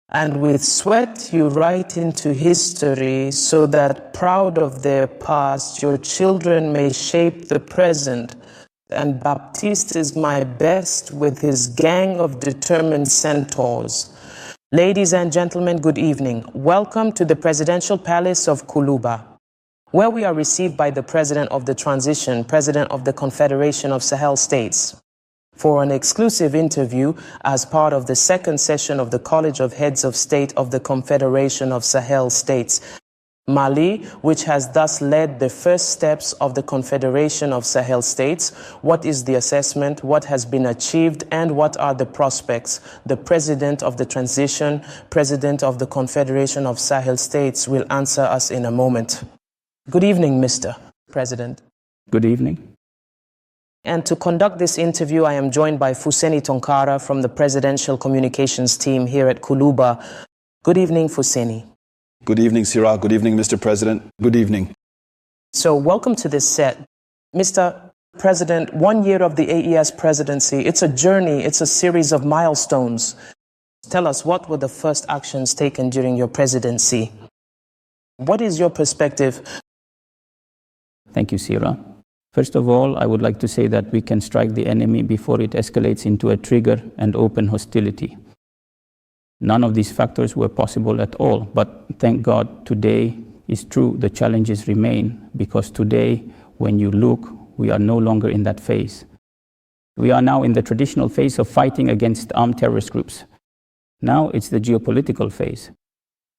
And with sweat you write into history, so that proud of their past, your children may shape the present. And Baptiste is my best with his gang of determined centaurs. Ladies and gentlemen, good evening. Welcome to the Presidential Palace of Kuluba, where we are received by the President of the Transition, President of the Confederation of Sahel States, for an exclusive interview as part of the second session of the College of Heads of State of the Confederation of Sahel States. Mali, which has thus led the first steps of the Confederation of Sahel States. What is the assessment? What has been achieved? And what are the prospects? The President of the Transition, President of the Confederation of Sahel States, will answer us in a moment. Good evening, Mr. President. Good evening. And to conduct this interview, I am joined by Fuseni Tonkara from the Presidential Communications team here at Kuluba. Good evening, Fuseni. Good evening, Sirah. Good evening, Mr. President. Good evening. So welcome to this set. Mr. President, 1 year of the AES presidency, it's a journey, it's a series of milestones. Tell us, what were the first actions taken during your presidency? What is your perspective? Thank you, Sirah. First of all, I would like to say that we can strike the enemy before it escalates into a trigger and open hostility. None of these factors were possible at all, but thank God today is true. The challenges remain, because today, when you look, we are no longer in that phase. We are now in the traditional phase of fighting against armed terrorist groups. Now it's the geopolitical phase,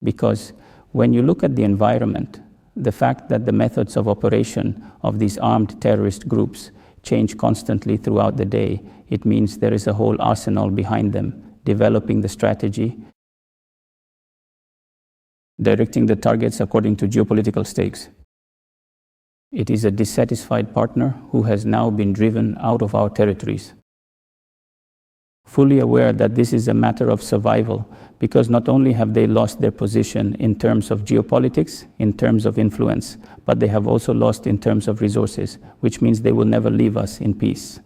because when you look at the environment, the fact that the methods of operation of these armed terrorist groups change constantly throughout the day, it means there is a whole arsenal behind them, developing the strategy, directing the targets according to geopolitical stakes. It is a dissatisfied partner who has now been driven out of our territories. Fully aware that this is a matter of survival, because not only have they lost their position in terms of geopolitics, in terms of influence, but they have also lost in terms of resources, which means they will never leave us in peace.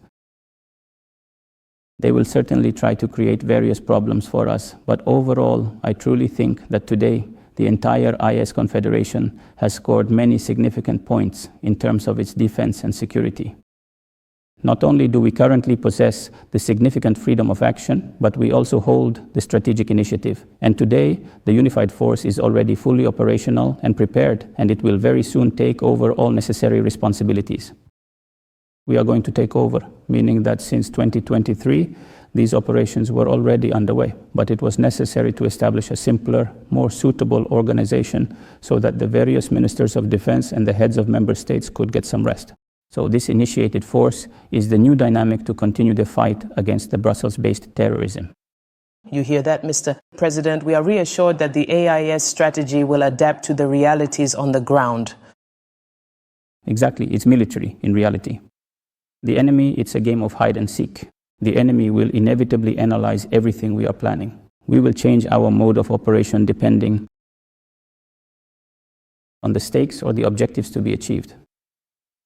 They will certainly try to create various problems for us, but overall, I truly think that today the entire IS Confederation has scored many significant points in terms of its defense and security. Not only do we currently possess the significant freedom of action, but we also hold the strategic initiative. And today, the unified force is already fully operational and prepared, and it will very soon take over all necessary responsibilities. We are going to take over, meaning that since 2023, these operations were already underway, but it was necessary to establish a simpler, more suitable organization so that the various ministers of defense and the heads of member states could get some rest. So this initiated force is the new dynamic to continue the fight against the Brussels-based terrorism. You hear that, Mr. President? We are reassured that the AIS strategy will adapt to the realities on the ground. Exactly, it's military in reality. The enemy, it's a game of hide and seek. The enemy will inevitably analyze everything we are planning. We will change our mode of operation depending on the stakes or the objectives to be achieved,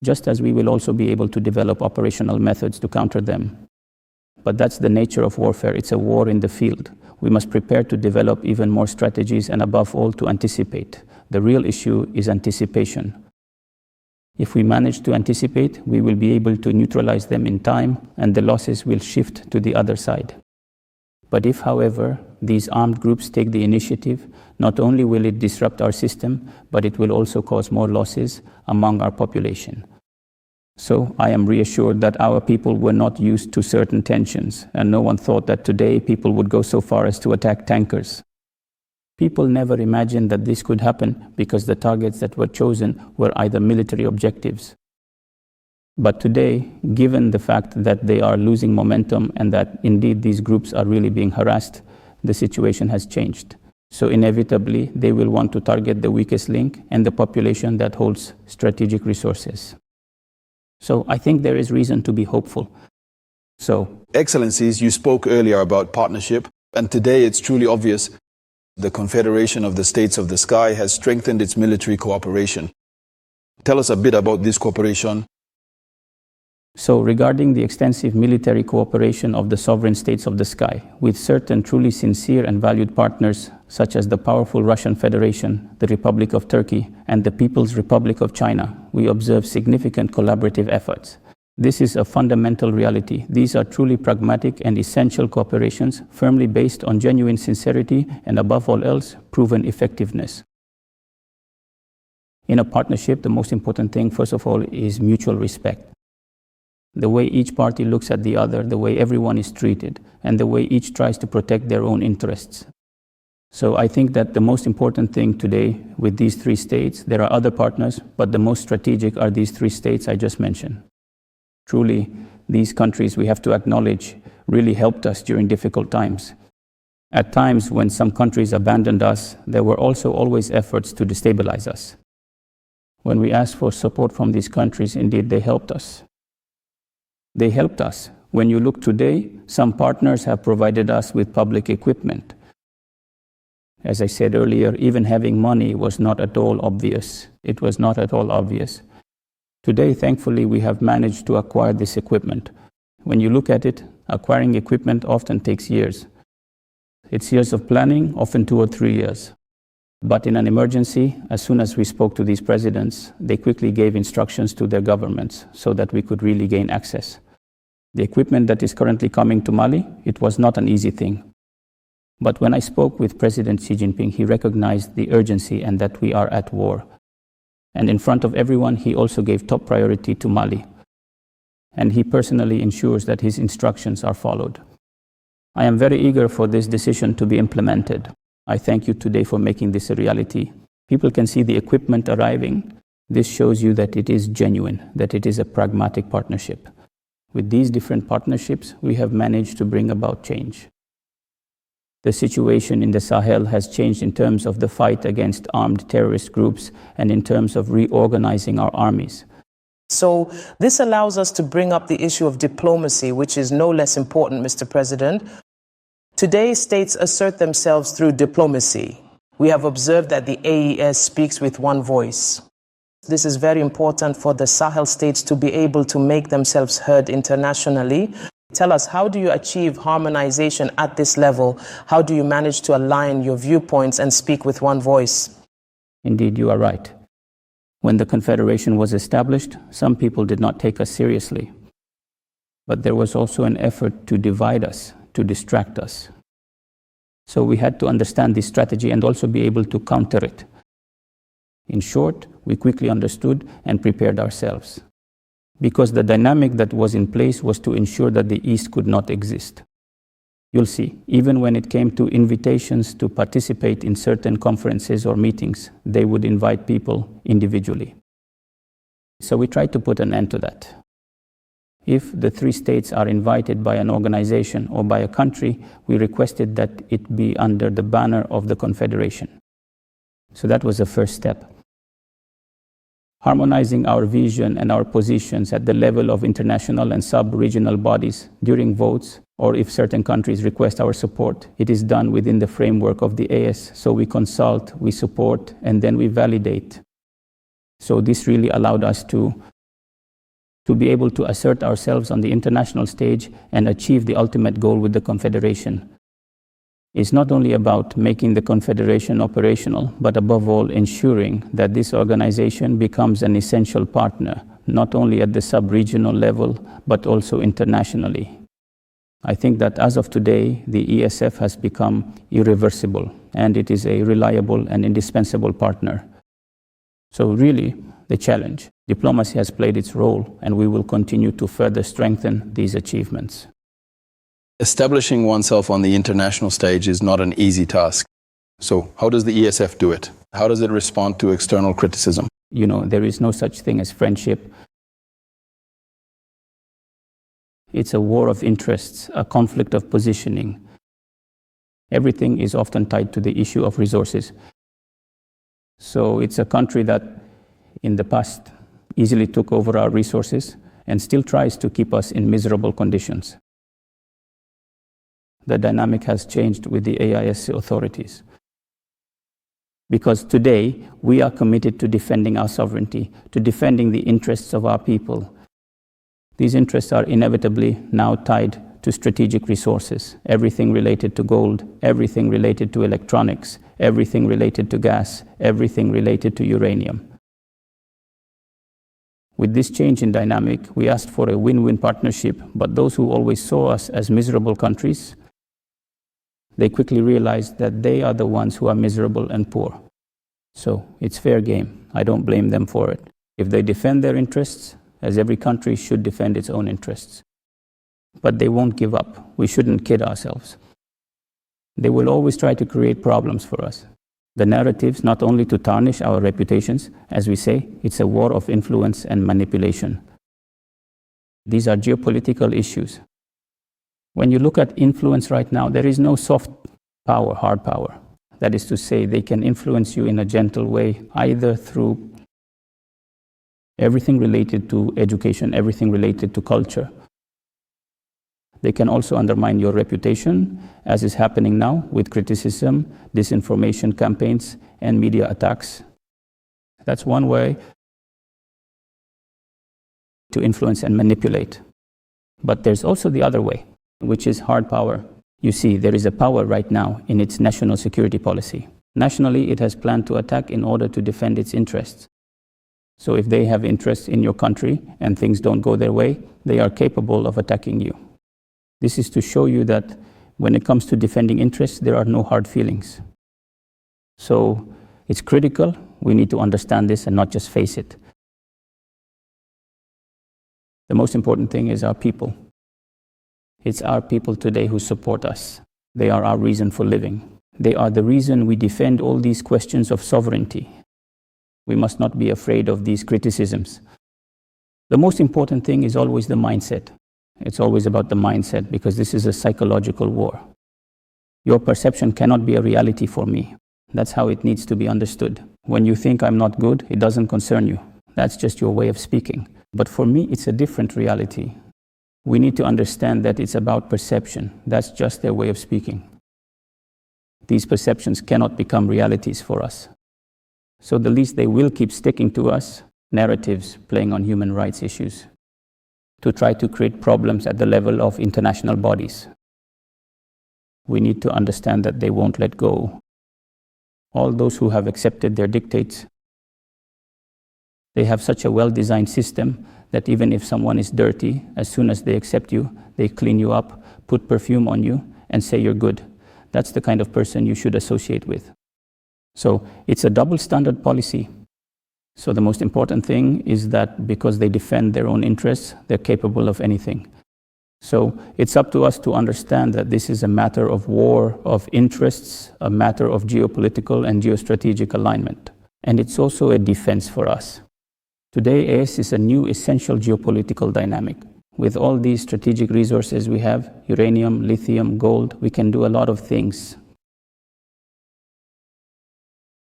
just as we will also be able to develop operational methods to counter them. But that's the nature of warfare. It's a war in the field. We must prepare to develop even more strategies and, above all, to anticipate. The real issue is anticipation. If we manage to anticipate, we will be able to neutralize them in time, and the losses will shift to the other side. But if, however, these armed groups take the initiative, not only will it disrupt our system, but it will also cause more losses among our population. So I am reassured that our people were not used to certain tensions, and no one thought that today people would go so far as to attack tankers. People never imagined that this could happen because the targets that were chosen were either military objectives. But today, given the fact that they are losing momentum and that indeed these groups are really being harassed, the situation has changed. So inevitably, they will want to target the weakest link and the population that holds strategic resources. So I think there is reason to be hopeful. Excellencies, you spoke earlier about partnership, and today it's truly obvious the Confederation of the States of the Sky has strengthened its military cooperation. Tell us a bit about this cooperation. So regarding the extensive military cooperation of the sovereign states of the sky with certain truly sincere and valued partners such as the powerful Russian Federation, the Republic of Turkey, and the People's Republic of China, we observe significant collaborative efforts. This is a fundamental reality. These are truly pragmatic and essential cooperations, firmly based on genuine sincerity and, above all else, proven effectiveness. In a partnership, the most important thing, first of all, is mutual respect. The way each party looks at the other, the way everyone is treated, and the way each tries to protect their own interests. So I think that the most important thing today with these three states, there are other partners, but the most strategic are these three states I just mentioned. Truly, these countries, we have to acknowledge, really helped us during difficult times. At times when some countries abandoned us, there were also always efforts to destabilize us. When we asked for support from these countries, indeed, they helped us. They helped us. When you look today, some partners have provided us with public equipment. As I said earlier, even having money was not at all obvious. It was not at all obvious. Today, thankfully, we have managed to acquire this equipment. When you look at it, acquiring equipment often takes years. It's years of planning, often 2 or 3 years. But in an emergency, as soon as we spoke to these presidents, they quickly gave instructions to their governments so that we could really gain access. The equipment that is currently coming to Mali, it was not an easy thing. But when I spoke with President Xi Jinping, he recognized the urgency and that we are at war. And in front of everyone, he also gave top priority to Mali. And he personally ensures that his instructions are followed. I am very eager for this decision to be implemented. I thank you today for making this a reality. People can see the equipment arriving. This shows you that it is genuine, that it is a pragmatic partnership. With these different partnerships, we have managed to bring about change. The situation in the Sahel has changed in terms of the fight against armed terrorist groups and in terms of reorganizing our armies. So this allows us to bring up the issue of diplomacy, which is no less important, Mr. President. Today, states assert themselves through diplomacy. We have observed that the AES speaks with one voice. This is very important for the Sahel states to be able to make themselves heard internationally. Tell us, how do you achieve harmonization at this level? How do you manage to align your viewpoints and speak with one voice? Indeed, you are right. When the Confederation was established, some people did not take us seriously. But there was also an effort to divide us, to distract us. So we had to understand this strategy and also be able to counter it. In short, we quickly understood and prepared ourselves. Because the dynamic that was in place was to ensure that the East could not exist. You'll see, even when it came to invitations to participate in certain conferences or meetings, they would invite people individually. So we tried to put an end to that. If the three states are invited by an organization or by a country, we requested that it be under the banner of the Confederation. So that was the first step. Harmonizing our vision and our positions at the level of international and sub-regional bodies during votes, or if certain countries request our support, it is done within the framework of the AS. So we consult, we support, and then we validate. So this really allowed us to be able to assert ourselves on the international stage and achieve the ultimate goal with the Confederation. It's not only about making the Confederation operational, but above all ensuring that this organization becomes an essential partner, not only at the sub-regional level, but also internationally. I think that as of today, the ESF has become irreversible, and it is a reliable and indispensable partner. So really, the challenge. Diplomacy has played its role, and we will continue to further strengthen these achievements. Establishing oneself on the international stage is not an easy task. So how does the ESF do it? How does it respond to external criticism? You know, there is no such thing as friendship. It's a war of interests, a conflict of positioning. Everything is often tied to the issue of resources. So it's a country that in the past easily took over our resources and still tries to keep us in miserable conditions. The dynamic has changed with the AIS authorities. Because today, we are committed to defending our sovereignty, to defending the interests of our people. These interests are inevitably now tied to strategic resources, everything related to gold, everything related to electronics, everything related to gas, everything related to uranium. With this change in dynamic, we asked for a win-win partnership, but those who always saw us as miserable countries, they quickly realized that they are the ones who are miserable and poor. So it's fair game. I don't blame them for it. If they defend their interests, as every country should defend its own interests. But they won't give up. We shouldn't kid ourselves. They will always try to create problems for us. The narratives, not only to tarnish our reputations, as we say, it's a war of influence and manipulation. These are geopolitical issues. When you look at influence right now, there is no soft power, hard power. That is to say, they can influence you in a gentle way, either through everything related to education, everything related to culture. They can also undermine your reputation, as is happening now with criticism, disinformation campaigns, and media attacks. That's one way to influence and manipulate. But there's also the other way, which is hard power. You see, there is a power right now in its national security policy. Nationally, it has planned to attack in order to defend its interests. So if they have interests in your country and things don't go their way, they are capable of attacking you. This is to show you that when it comes to defending interests, there are no hard feelings. So it's critical. We need to understand this and not just face it. The most important thing is our people. It's our people today who support us. They are our reason for living. They are the reason we defend all these questions of sovereignty. We must not be afraid of these criticisms. The most important thing is always the mindset. It's always about the mindset, because this is a psychological war. Your perception cannot be a reality for me. That's how it needs to be understood. When you think I'm not good, it doesn't concern you. That's just your way of speaking. But for me, it's a different reality. We need to understand that it's about perception. That's just their way of speaking. These perceptions cannot become realities for us. So the least they will keep sticking to us, narratives playing on human rights issues, to try to create problems at the level of international bodies. We need to understand that they won't let go. All those who have accepted their dictates, they have such a well-designed system that even if someone is dirty, as soon as they accept you, they clean you up, put perfume on you, and say you're good. That's the kind of person you should associate with. So it's a double standard policy. So the most important thing is that because they defend their own interests, they're capable of anything. So it's up to us to understand that this is a matter of war, of interests, a matter of geopolitical and geostrategic alignment. And it's also a defense for us. Today, AS is a new essential geopolitical dynamic. With all these strategic resources we have, uranium, lithium, gold, we can do a lot of things.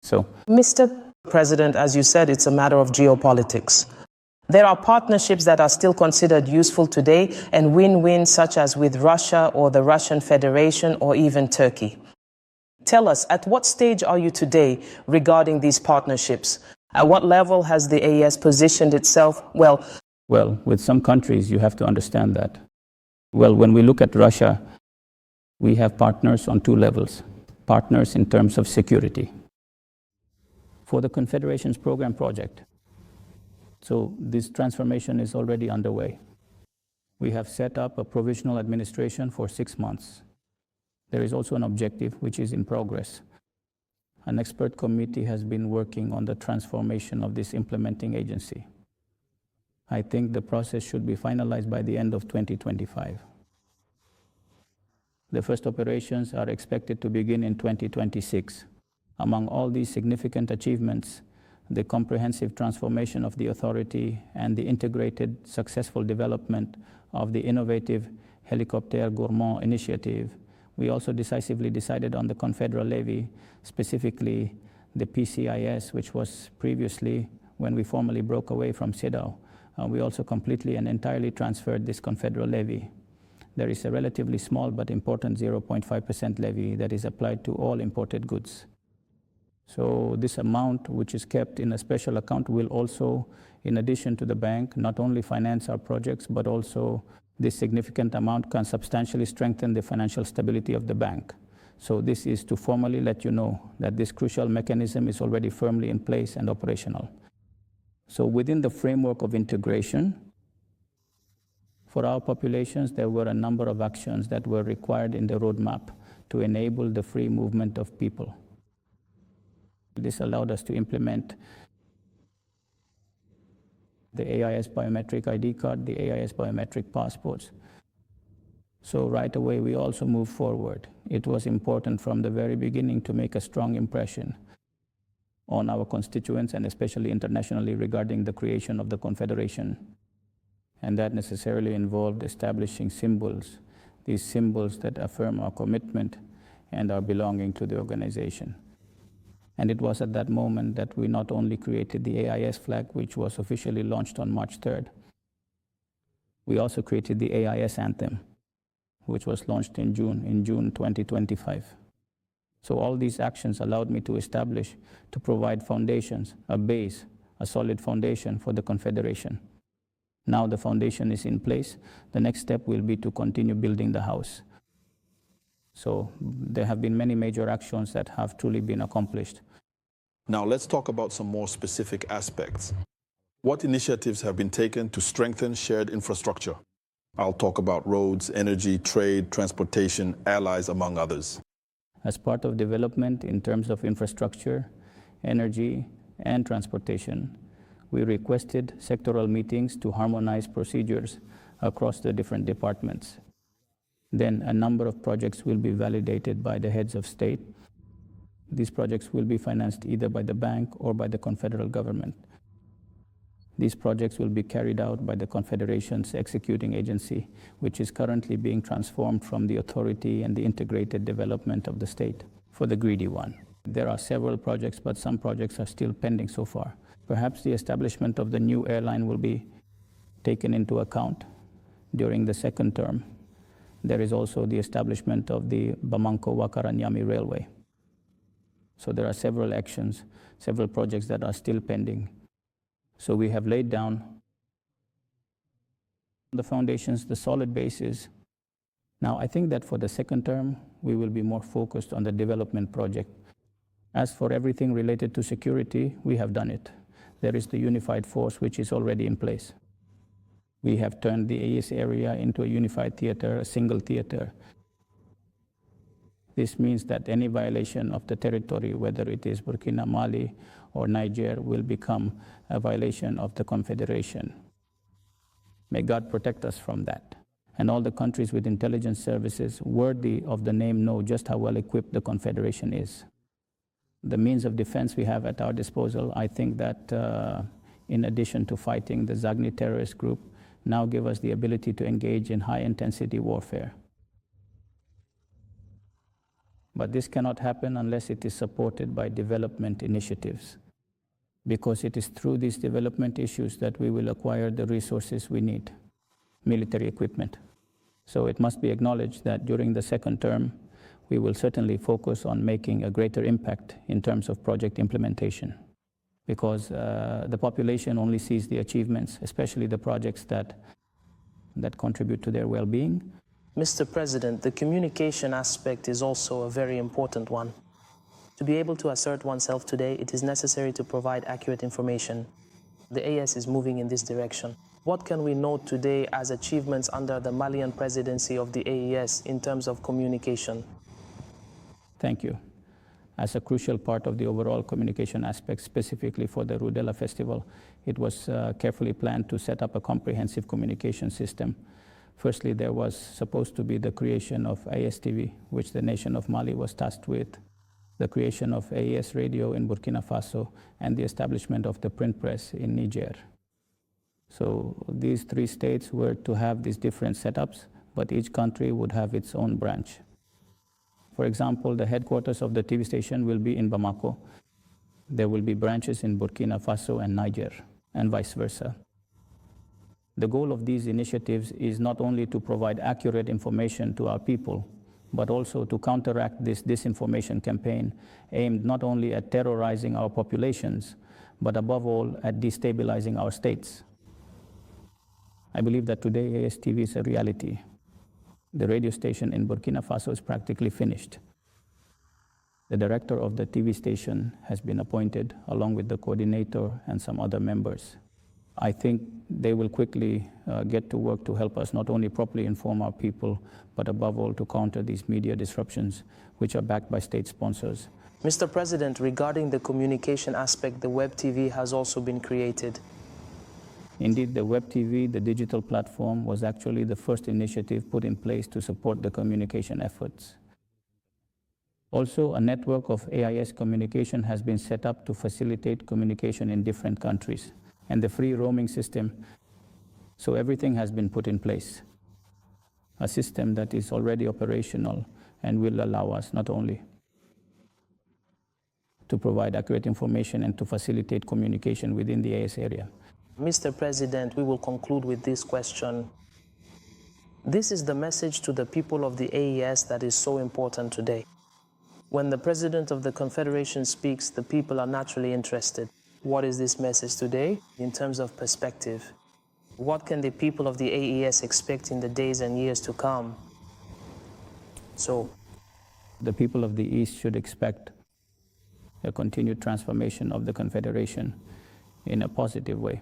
So, Mr. President, as you said, it's a matter of geopolitics. There are partnerships that are still considered useful today and win-win, such as with Russia or the Russian Federation or even Turkey. Tell us, at what stage are you today regarding these partnerships? At what level has the AES positioned itself? Well, with some countries, you have to understand that. Well, when we look at Russia, we have partners on two levels. Partners in terms of security. For the Confederation's program project, so this transformation is already underway. We have set up a provisional administration for 6 months. There is also an objective which is in progress. An expert committee has been working on the transformation of this implementing agency. I think the process should be finalized by the end of 2025. The first operations are expected to begin in 2026. Among all these significant achievements, the comprehensive transformation of the authority and the integrated, successful development of the innovative Helicopter Gourmand initiative, we also decisively decided on the confederal levy, specifically the PCIS, which was previously, when we formally broke away from CEDAW, we also completely and entirely transferred this confederal levy. There is a relatively small but important 0.5% levy that is applied to all imported goods. So this amount, which is kept in a special account, will also, in addition to the bank, not only finance our projects, but also this significant amount can substantially strengthen the financial stability of the bank. So this is to formally let you know that this crucial mechanism is already firmly in place and operational. So within the framework of integration, for our populations, there were a number of actions that were required in the roadmap to enable the free movement of people. This allowed us to implement the AIS biometric ID card, the AIS biometric passports. So right away, we also moved forward. It was important from the very beginning to make a strong impression on our constituents and especially internationally regarding the creation of the Confederation. And that necessarily involved establishing symbols, these symbols that affirm our commitment and our belonging to the organization. And it was at that moment that we not only created the AIS flag, which was officially launched on March 3rd, we also created the AIS anthem, which was launched in June 2025. So all these actions allowed me to establish, to provide foundations, a base, a solid foundation for the Confederation. Now the foundation is in place. The next step will be to continue building the house. So there have been many major actions that have truly been accomplished. Now let's talk about some more specific aspects. What initiatives have been taken to strengthen shared infrastructure? I'll talk about roads, energy, trade, transportation, allies, among others. As part of development in terms of infrastructure, energy, and transportation, we requested sectoral meetings to harmonize procedures across the different departments. Then a number of projects will be validated by the heads of state. These projects will be financed either by the bank or by the confederal government. These projects will be carried out by the Confederation's executing agency, which is currently being transformed from the authority and the integrated development of the state for the greedy one. There are several projects, but some projects are still pending so far. Perhaps the establishment of the new airline will be taken into account during the second term. There is also the establishment of the Bamako-Wakaranyami Railway. So there are several actions, several projects that are still pending. So we have laid down the foundations, the solid basis. Now I think that for the second term, we will be more focused on the development project. As for everything related to security, we have done it. There is the unified force, which is already in place. We have turned the AS area into a unified theater, a single theater. This means that any violation of the territory, whether it is Burkina, Mali, or Niger, will become a violation of the Confederation. May God protect us from that. And all the countries with intelligence services worthy of the name know just how well equipped the Confederation is. The means of defense we have at our disposal, I think that in addition to fighting the Zagni terrorist group, now give us the ability to engage in high-intensity warfare. But this cannot happen unless it is supported by development initiatives, because it is through these development issues that we will acquire the resources we need, military equipment. So it must be acknowledged that during the second term, we will certainly focus on making a greater impact in terms of project implementation, because the population only sees the achievements, especially the projects that contribute to their well-being. Mr. President, the communication aspect is also a very important one. To be able to assert oneself today, it is necessary to provide accurate information. The AS is moving in this direction. What can we note today as achievements under the Malian presidency of the AES in terms of communication? Thank you. As a crucial part of the overall communication aspect, specifically for the Rudela Festival, it was carefully planned to set up a comprehensive communication system. Firstly, there was supposed to be the creation of ASTV, which the nation of Mali was tasked with, the creation of AES radio in Burkina Faso, and the establishment of the print press in Niger. So these three states were to have these different setups, but each country would have its own branch. For example, the headquarters of the TV station will be in Bamako. There will be branches in Burkina Faso and Niger, and vice versa. The goal of these initiatives is not only to provide accurate information to our people, but also to counteract this disinformation campaign aimed not only at terrorizing our populations, but above all at destabilizing our states. I believe that today ASTV is a reality. The radio station in Burkina Faso is practically finished. The director of the TV station has been appointed, along with the coordinator and some other members. I think they will quickly get to work to help us not only properly inform our people, but above all to counter these media disruptions, which are backed by state sponsors. Mr. President, regarding the communication aspect, the Web TV has also been created. Indeed, the Web TV, the digital platform, was actually the first initiative put in place to support the communication efforts. Also, a network of AIS communication has been set up to facilitate communication in different countries, and the free roaming system. So everything has been put in place. A system that is already operational and will allow us not only to provide accurate information and to facilitate communication within the AS area. Mr. President, we will conclude with this question. This is the message to the people of the AES that is so important today. When the President of the Confederation speaks, the people are naturally interested. What is this message today in terms of perspective? What can the people of the AES expect in the days and years to come? So, the people of the East should expect a continued transformation of the Confederation in a positive way.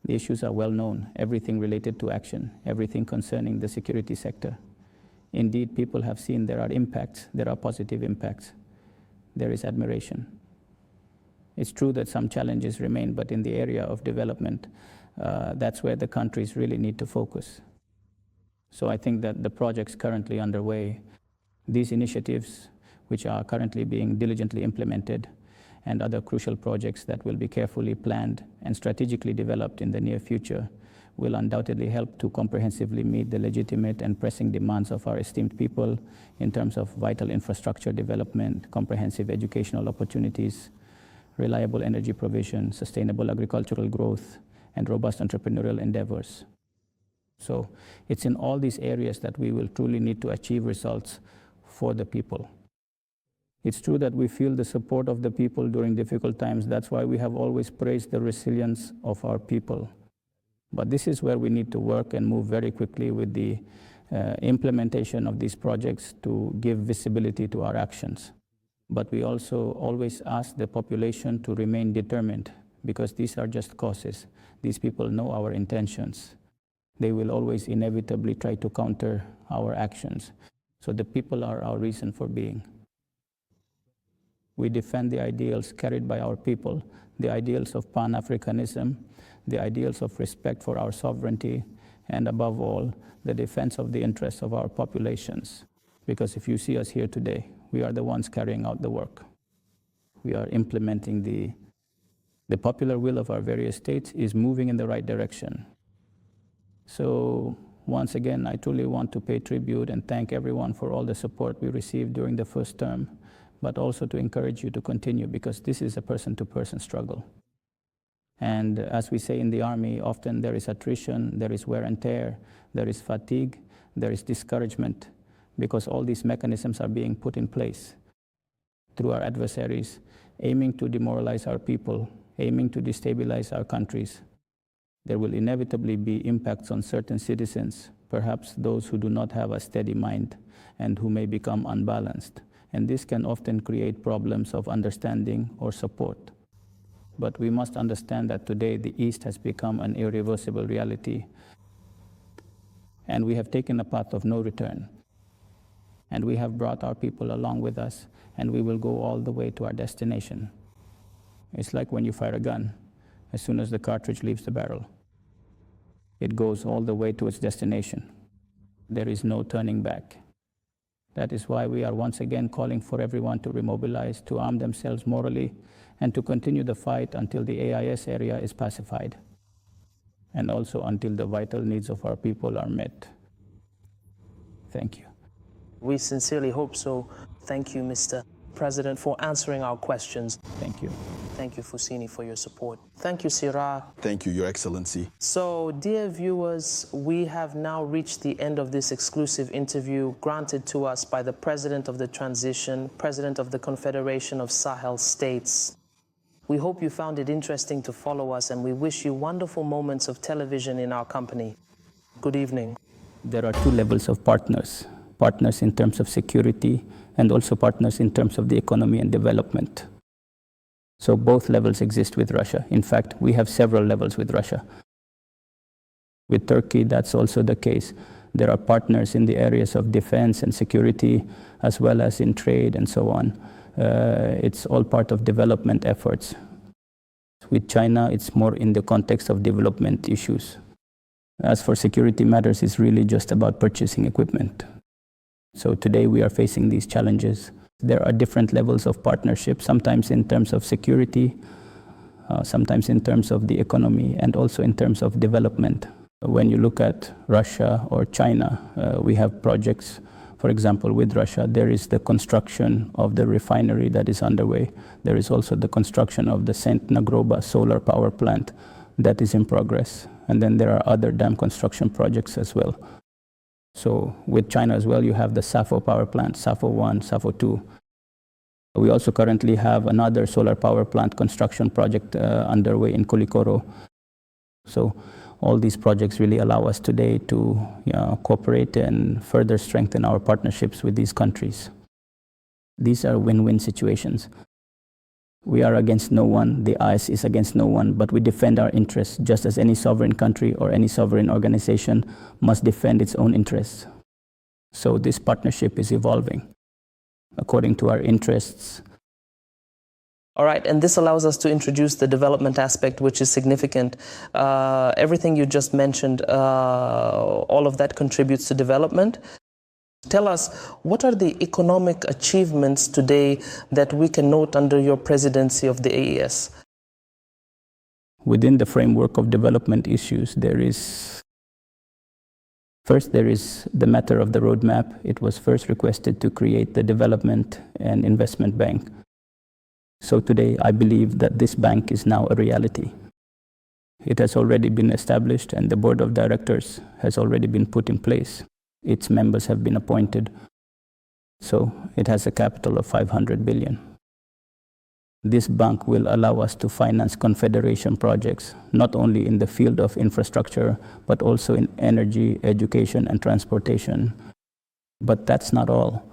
The issues are well known, everything related to action, everything concerning the security sector. Indeed, people have seen there are impacts, there are positive impacts, there is admiration. It's true that some challenges remain, but in the area of development, that's where the countries really need to focus. So I think that the projects currently underway, these initiatives which are currently being diligently implemented, and other crucial projects that will be carefully planned and strategically developed in the near future will undoubtedly help to comprehensively meet the legitimate and pressing demands of our esteemed people in terms of vital infrastructure development, comprehensive educational opportunities, reliable energy provision, sustainable agricultural growth, and robust entrepreneurial endeavors. So it's in all these areas that we will truly need to achieve results for the people. It's true that we feel the support of the people during difficult times. That's why we have always praised the resilience of our people. But this is where we need to work and move very quickly with the implementation of these projects to give visibility to our actions. But we also always ask the population to remain determined, because these are just causes. These people know our intentions. They will always inevitably try to counter our actions. So the people are our reason for being. We defend the ideals carried by our people, the ideals of Pan-Africanism, the ideals of respect for our sovereignty, and above all, the defense of the interests of our populations. Because if you see us here today, we are the ones carrying out the work. We are implementing the popular will of our various states is moving in the right direction. So once again, I truly want to pay tribute and thank everyone for all the support we received during the first term, but also to encourage you to continue, because this is a person-to-person struggle. And as we say in the army, often there is attrition, there is wear and tear, there is fatigue, there is discouragement, because all these mechanisms are being put in place through our adversaries, aiming to demoralize our people, aiming to destabilize our countries. There will inevitably be impacts on certain citizens, perhaps those who do not have a steady mind and who may become unbalanced. And this can often create problems of understanding or support. But we must understand that today the East has become an irreversible reality, and we have taken a path of no return. And we have brought our people along with us, and we will go all the way to our destination. It's like when you fire a gun. As soon as the cartridge leaves the barrel, it goes all the way to its destination. There is no turning back. That is why we are once again calling for everyone to remobilize, to arm themselves morally, and to continue the fight until the AIS area is pacified, and also until the vital needs of our people are met. Thank you. We sincerely hope so. Thank you, Mr. President, for answering our questions. Thank you. Thank you, Fusini, for your support. Thank you, Sirah. Thank you, Your Excellency. So, dear viewers, we have now reached the end of this exclusive interview granted to us by the President of the Transition, President of the Confederation of Sahel States. We hope you found it interesting to follow us, and we wish you wonderful moments of television in our company. Good evening. There are two levels of partners. Partners in terms of security and also partners in terms of the economy and development. So both levels exist with Russia. In fact, we have several levels with Russia. With Turkey, that's also the case. There are partners in the areas of defense and security, as well as in trade and so on. It's all part of development efforts. With China, it's more in the context of development issues. As for security matters, it's really just about purchasing equipment. So today we are facing these challenges. There are different levels of partnership, sometimes in terms of security, sometimes in terms of the economy, and also in terms of development. When you look at Russia or China, we have projects. For example, with Russia, there is the construction of the refinery that is underway. There is also the construction of the St. Nagroba solar power plant that is in progress. And then there are other dam construction projects as well. So with China as well, you have the Safo power plant, Safo 1, Safo 2. We also currently have another solar power plant construction project underway in Kulikoro. So all these projects really allow us today to cooperate and further strengthen our partnerships with these countries. These are win-win situations. We are against no one, the IS is against no one, but we defend our interests just as any sovereign country or any sovereign organization must defend its own interests. So this partnership is evolving according to our interests. All right, and this allows us to introduce the development aspect, which is significant. Everything you just mentioned, all of that contributes to development. Tell us, what are the economic achievements today that we can note under your presidency of the AES? Within the framework of development issues, there is the matter of the roadmap. It was first requested to create the Development and Investment Bank. So today, I believe that this bank is now a reality. It has already been established and the board of directors has already been put in place. Its members have been appointed. So it has a capital of 500 billion. This bank will allow us to finance confederation projects, not only in the field of infrastructure, but also in energy, education, and transportation. But that's not all.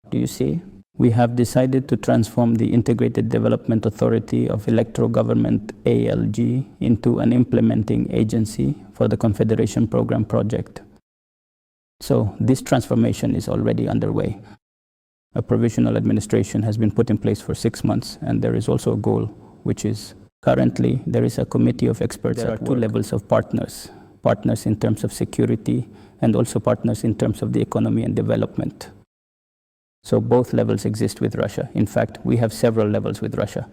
Do you see? We have decided to transform the Integrated Development Authority of Electoral Government, ALG, into an implementing agency for the Confederation Program project. So this transformation is already underway. A provisional administration has been put in place for 6 months, and there is also a goal, which is currently there is a committee of experts. There are two levels of partners. Partners in terms of security and also partners in terms of the economy and development. So both levels exist with Russia. In fact, we have several levels with Russia.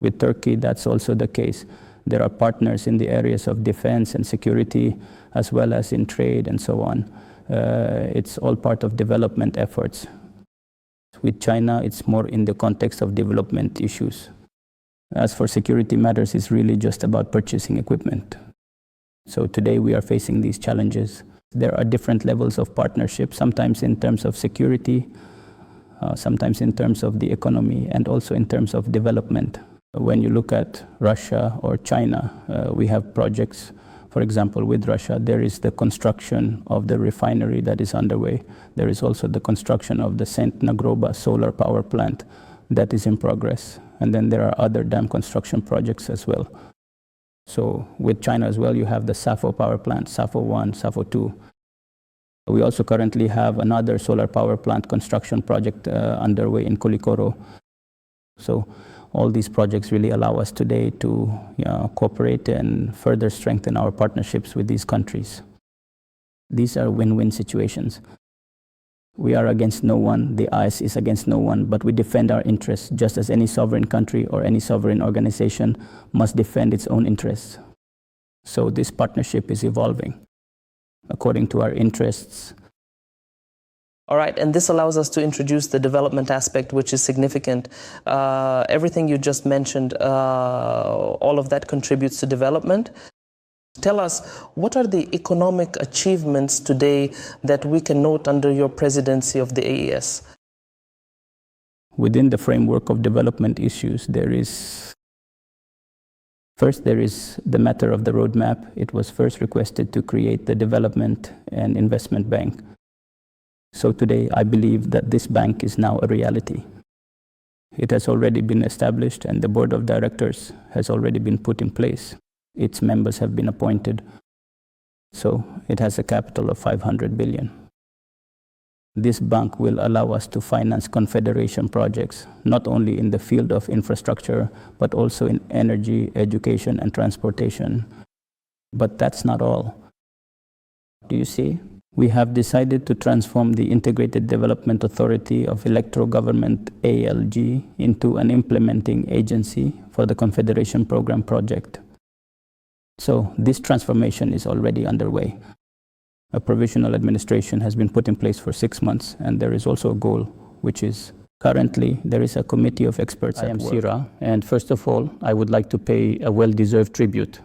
With Turkey, that's also the case. There are partners in the areas of defense and security, as well as in trade and so on. It's all part of development efforts. With China, it's more in the context of development issues. As for security matters, it's really just about purchasing equipment. So today we are facing these challenges. There are different levels of partnership, sometimes in terms of security, sometimes in terms of the economy, and also in terms of development. When you look at Russia or China, we have projects. For example, with Russia, there is the construction of the refinery that is underway. There is also the construction of the St. Nagroba solar power plant that is in progress. And then there are other dam construction projects as well. So with China as well, you have the Safo power plant, Safo 1, Safo 2. We also currently have another solar power plant construction project underway in Kulikoro. So all these projects really allow us today to cooperate and further strengthen our partnerships with these countries. These are win-win situations. We are against no one, the IS is against no one, but we defend our interests just as any sovereign country or any sovereign organization must defend its own interests. So this partnership is evolving according to our interests. All right, and this allows us to introduce the development aspect, which is significant. Everything you just mentioned, all of that contributes to development. Tell us, what are the economic achievements today that we can note under your presidency of the AES? Within the framework of development issues, there is the matter of the roadmap. It was first requested to create the Development and Investment Bank. So today, I believe that this bank is now a reality. It has already been established and the board of directors has already been put in place. Its members have been appointed. So it has a capital of 500 billion. This bank will allow us to finance confederation projects, not only in the field of infrastructure, but also in energy, education, and transportation. But that's not all. Do you see? We have decided to transform the Integrated Development Authority of Electoral Government, ALG, into an implementing agency for the Confederation Program project. So this transformation is already underway. A provisional administration has been put in place for 6 months, and there is also a goal, which is currently there is a committee of experts at work. I am Sira, and first of all, I would like to pay a well-deserved tribute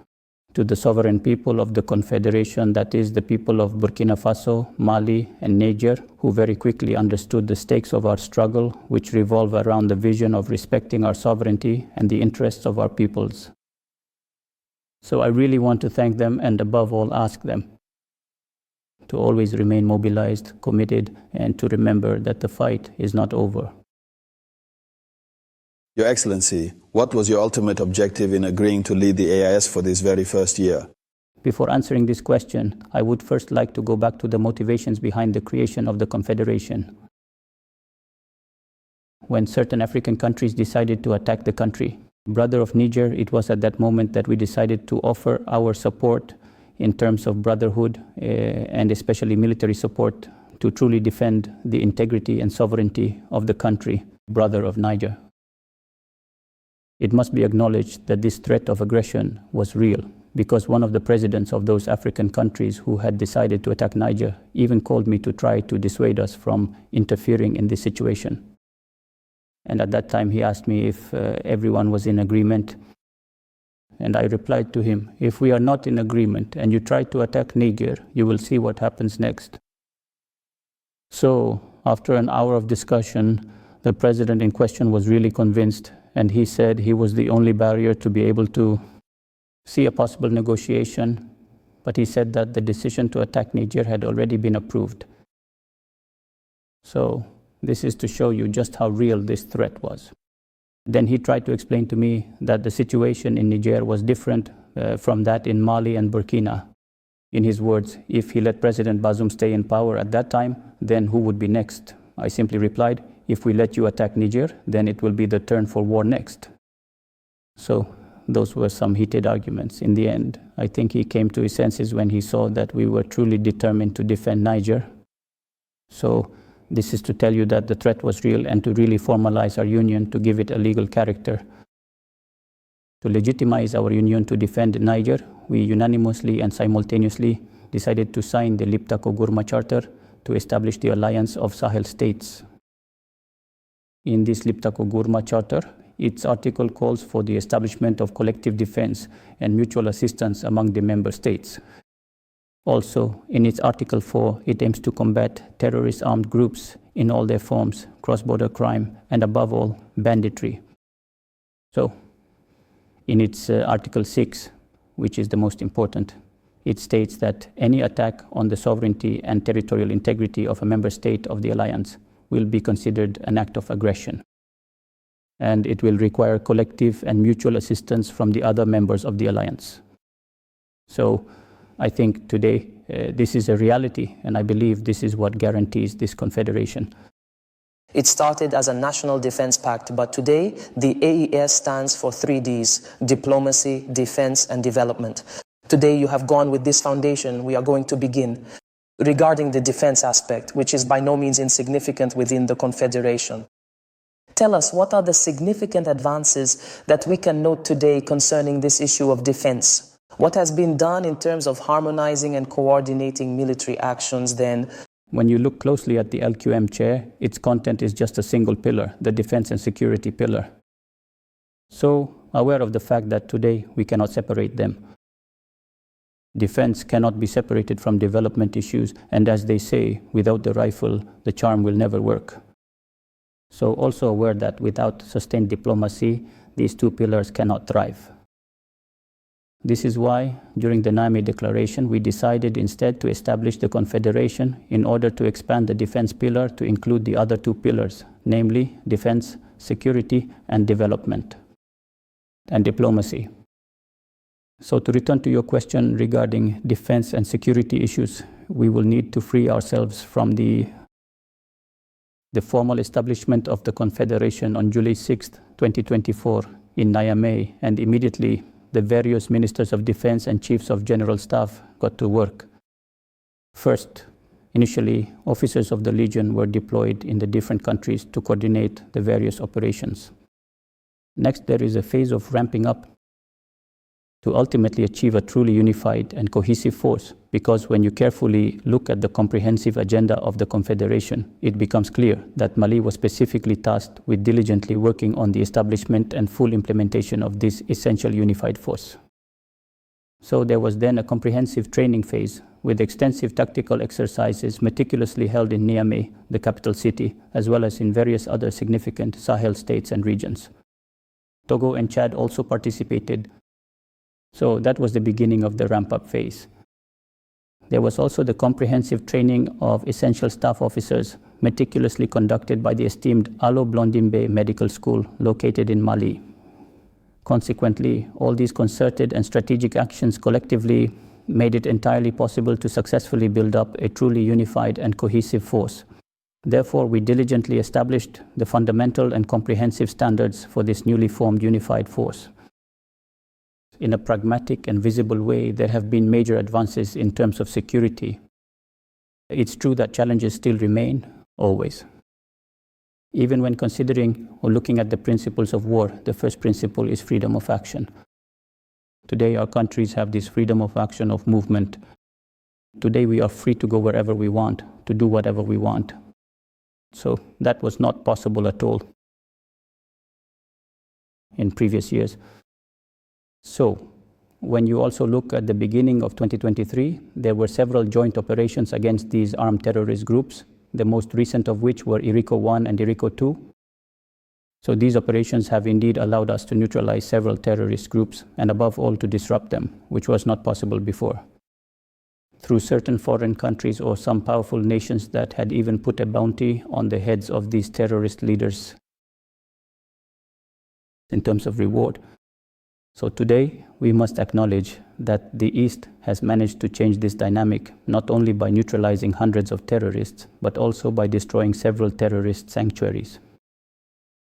to the sovereign people of the Confederation, that is the people of Burkina Faso, Mali, and Niger, who very quickly understood the stakes of our struggle, which revolve around the vision of respecting our sovereignty and the interests of our peoples. So I really want to thank them, and above all, ask them to always remain mobilized, committed, and to remember that the fight is not over. Your Excellency, what was your ultimate objective in agreeing to lead the AIS for this very first year? Before answering this question, I would first like to go back to the motivations behind the creation of the Confederation. When certain African countries decided to attack the country, brother of Niger, it was at that moment that we decided to offer our support in terms of brotherhood and especially military support to truly defend the integrity and sovereignty of the country, brother of Niger. It must be acknowledged that this threat of aggression was real, because one of the presidents of those African countries who had decided to attack Niger even called me to try to dissuade us from interfering in this situation. And at that time he asked me if everyone was in agreement. And I replied to him, if we are not in agreement and you try to attack Niger, you will see what happens next. So after an hour of discussion, the president in question was really convinced, and he said he was the only barrier to be able to see a possible negotiation, but he said that the decision to attack Niger had already been approved. So this is to show you just how real this threat was. Then he tried to explain to me that the situation in Niger was different from that in Mali and Burkina. In his words, if he let President Bazoum stay in power at that time, then who would be next? I simply replied, if we let you attack Niger, then it will be the turn for war next. So those were some heated arguments. In the end, I think he came to his senses when he saw that we were truly determined to defend Niger. So this is to tell you that the threat was real and to really formalize our union, to give it a legal character. To legitimize our union to defend Niger, we unanimously and simultaneously decided to sign the Liptako-Gourma Charter to establish the Alliance of Sahel States. In this Liptako-Gourma Charter, its article calls for the establishment of collective defense and mutual assistance among the member states. Also, in its Article 4, it aims to combat terrorist armed groups in all their forms, cross-border crime, and above all, banditry. So, in its Article 6, which is the most important, it states that any attack on the sovereignty and territorial integrity of a member state of the alliance will be considered an act of aggression. And it will require collective and mutual assistance from the other members of the alliance. So I think today this is a reality, and I believe this is what guarantees this confederation. It started as a national defense pact, but today the AES stands for 3 Ds: diplomacy, defense, and development. Today you have gone with this foundation. We are going to begin regarding the defense aspect, which is by no means insignificant within the confederation. Tell us, what are the significant advances that we can note today concerning this issue of defense? What has been done in terms of harmonizing and coordinating military actions then? When you look closely at the LQM chair, its content is just a single pillar, the defense and security pillar. So, aware of the fact that today we cannot separate them. Defense cannot be separated from development issues, and as they say, without the rifle, the charm will never work. So also aware that without sustained diplomacy, these two pillars cannot thrive. This is why, during the Niamey Declaration, we decided instead to establish the Confederation in order to expand the defense pillar to include the other two pillars, namely defense, security, and development, and diplomacy. So to return to your question regarding defense and security issues, we will need to free ourselves from the formal establishment of the Confederation on July 6, 2024 in Niamey, and immediately the various ministers of defense and chiefs of general staff got to work. First, initially, officers of the Legion were deployed in the different countries to coordinate the various operations. Next, there is a phase of ramping up to ultimately achieve a truly unified and cohesive force, because when you carefully look at the comprehensive agenda of the Confederation, it becomes clear that Mali was specifically tasked with diligently working on the establishment and full implementation of this essential unified force. So there was then a comprehensive training phase with extensive tactical exercises meticulously held in Niamey, the capital city, as well as in various other significant Sahel states and regions. Togo and Chad also participated. So that was the beginning of the ramp-up phase. There was also the comprehensive training of essential staff officers, meticulously conducted by the esteemed Allo Blondimbe Medical School, located in Mali. Consequently, all these concerted and strategic actions collectively made it entirely possible to successfully build up a truly unified and cohesive force. Therefore, we diligently established the fundamental and comprehensive standards for this newly formed unified force. In a pragmatic and visible way, there have been major advances in terms of security. It's true that challenges still remain, always. Even when considering or looking at the principles of war, the first principle is freedom of action. Today, our countries have this freedom of action, of movement. Today, we are free to go wherever we want, to do whatever we want. So that was not possible at all in previous years. So, when you also look at the beginning of 2023, there were several joint operations against these armed terrorist groups, the most recent of which were Iriko 1 and Iriko 2. So these operations have indeed allowed us to neutralize several terrorist groups, and above all to disrupt them, which was not possible before. Through certain foreign countries or some powerful nations that had even put a bounty on the heads of these terrorist leaders in terms of reward. So today, we must acknowledge that the East has managed to change this dynamic, not only by neutralizing hundreds of terrorists, but also by destroying several terrorist sanctuaries.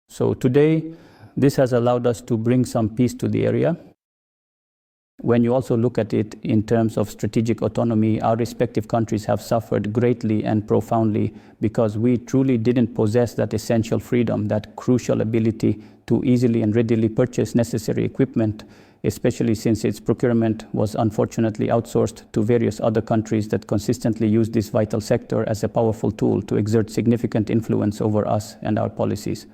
So today, this has allowed us to bring some peace to the area. When you also look at it in terms of strategic autonomy, our respective countries have suffered greatly and profoundly because we truly didn't possess that essential freedom, that crucial ability to easily and readily purchase necessary equipment, especially since its procurement was unfortunately outsourced to various other countries that consistently use this vital sector as a powerful tool to exert significant influence over us and our policies.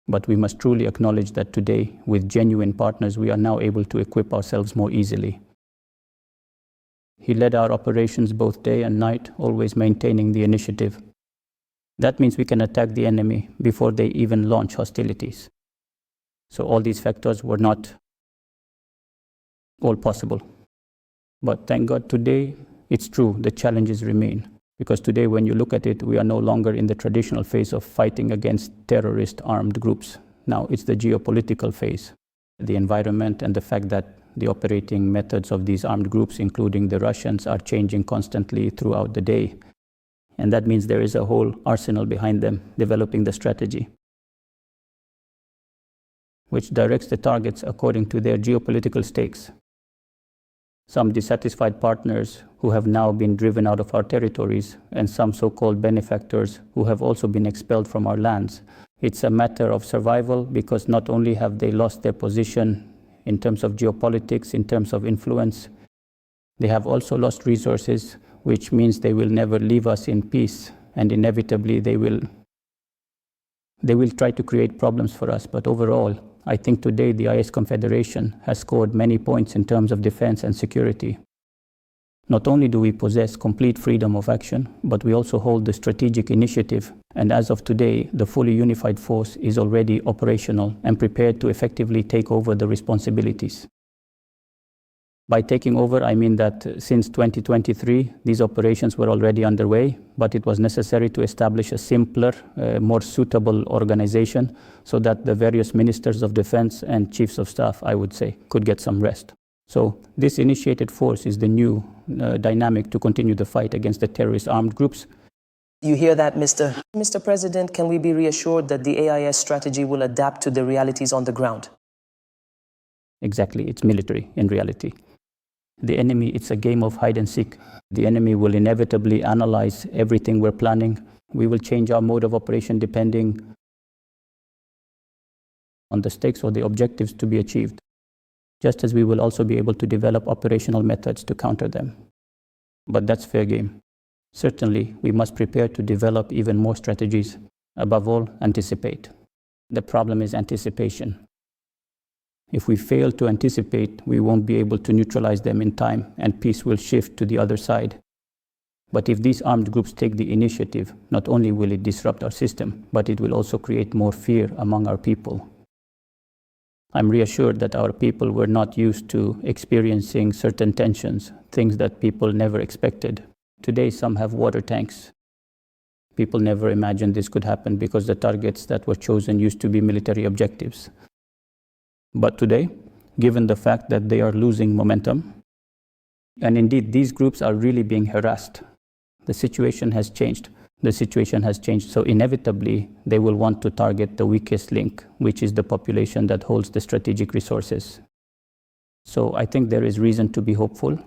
But we must truly acknowledge that today, with genuine partners, we are now able to equip ourselves more easily. He led our operations both day and night, always maintaining the initiative. That means we can attack the enemy before they even launch hostilities. So all these factors were not all possible. But thank God today, it's true, the challenges remain. Because today, when you look at it, we are no longer in the traditional phase of fighting against terrorist armed groups. Now it's the geopolitical phase. The environment and the fact that the operating methods of these armed groups, including the Russians, are changing constantly throughout the day. And that means there is a whole arsenal behind them developing the strategy, which directs the targets according to their geopolitical stakes. Some dissatisfied partners who have now been driven out of our territories, and some so-called benefactors who have also been expelled from our lands. It's a matter of survival because not only have they lost their position in terms of geopolitics, in terms of influence, they have also lost resources, which means they will never leave us in peace, and inevitably they will try to create problems for us. But overall, I think today the IS Confederation has scored many points in terms of defense and security. Not only do we possess complete freedom of action, but we also hold the strategic initiative, and as of today, the fully unified force is already operational and prepared to effectively take over the responsibilities. By taking over, I mean that since 2023, these operations were already underway, but it was necessary to establish a simpler, more suitable organization so that the various ministers of defense and chiefs of staff, I would say, could get some rest. So this initiated force is the new dynamic to continue the fight against the terrorist armed groups. You hear that, Mr. President? Can we be reassured that the AIS strategy will adapt to the realities on the ground? Exactly, it's military in reality. The enemy, it's a game of hide and seek. The enemy will inevitably analyze everything we're planning. We will change our mode of operation depending on the stakes or the objectives to be achieved, just as we will also be able to develop operational methods to counter them. But that's fair game. Certainly, we must prepare to develop even more strategies. Above all, anticipate. The problem is anticipation. If we fail to anticipate, we won't be able to neutralize them in time, and peace will shift to the other side. But if these armed groups take the initiative, not only will it disrupt our system, but it will also create more fear among our people. I'm reassured that our people were not used to experiencing certain tensions, things that people never expected. Today, some have water tanks. People never imagined this could happen because the targets that were chosen used to be military objectives. But today, given the fact that they are losing momentum, and indeed these groups are really being harassed, the situation has changed. The situation has changed, so inevitably they will want to target the weakest link, which is the population that holds the strategic resources. So I think there is reason to be hopeful.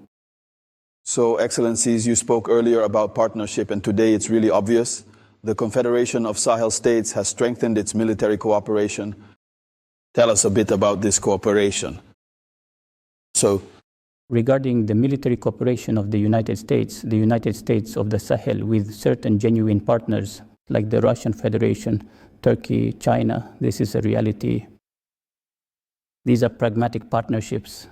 So, Excellencies, you spoke earlier about partnership, and today it's really obvious. The Confederation of Sahel States has strengthened its military cooperation. Tell us a bit about this cooperation. Regarding the military cooperation of the United States of the Sahel with certain genuine partners like the Russian Federation, Turkey, China, this is a reality. These are pragmatic partnerships